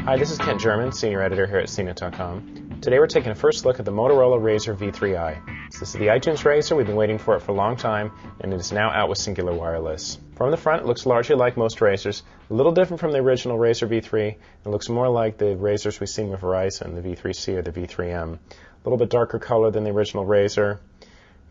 Hi, this is Kent German, Senior Editor here at CNET.com. Today we're taking a first look at the Motorola Razr V3i. So this is the iTunes Razr. We've been waiting for it for a long time, and it is now out with Cingular Wireless. From the front, it looks largely like most Razrs, a little different from the original Razr V3. It looks more like the Razrs we've seen with Verizon, the V3C or the V3M. A little bit darker color than the original Razr.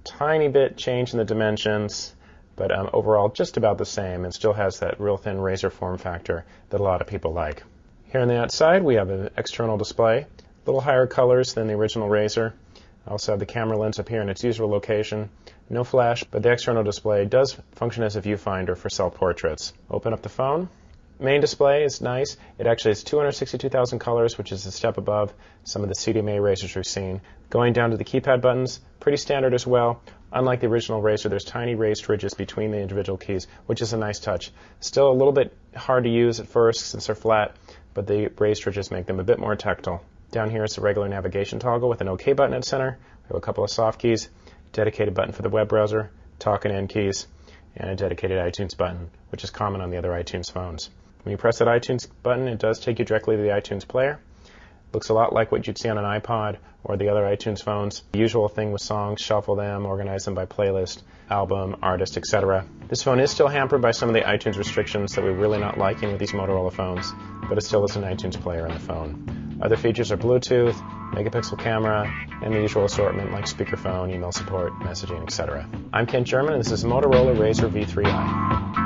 Tiny bit change in the dimensions, but overall just about the same, and still has that real thin Razr form factor that a lot of people like. Here on the outside, we have an external display, a little higher colors than the original Razr. I also have the camera lens up here in its usual location. No flash, but the external display does function as a viewfinder for self-portraits. Open up the phone. Main display is nice. It actually has 262,000 colors, which is a step above some of the CDMA Razrs we've seen. Going down to the keypad buttons, pretty standard as well. Unlike the original Razr, there's tiny raised ridges between the individual keys, which is a nice touch. Still a little bit hard to use at first since they're flat, but the raised ridges make them a bit more tactile. Down here is the regular navigation toggle with an OK button at center. We have a couple of soft keys, dedicated button for the web browser, talk and end keys, and a dedicated iTunes button, which is common on the other iTunes phones. When you press that iTunes button, it does take you directly to the iTunes player. Looks a lot like what you'd see on an iPod or the other iTunes phones. The usual thing with songs, shuffle them, organize them by playlist, album, artist, etc. This phone is still hampered by some of the iTunes restrictions that we're really not liking with these Motorola phones, but it still is an iTunes player in the phone. Other features are Bluetooth, megapixel camera, and the usual assortment like speakerphone, email support, messaging, etc. I'm Kent German, and this is Motorola Razr V3i.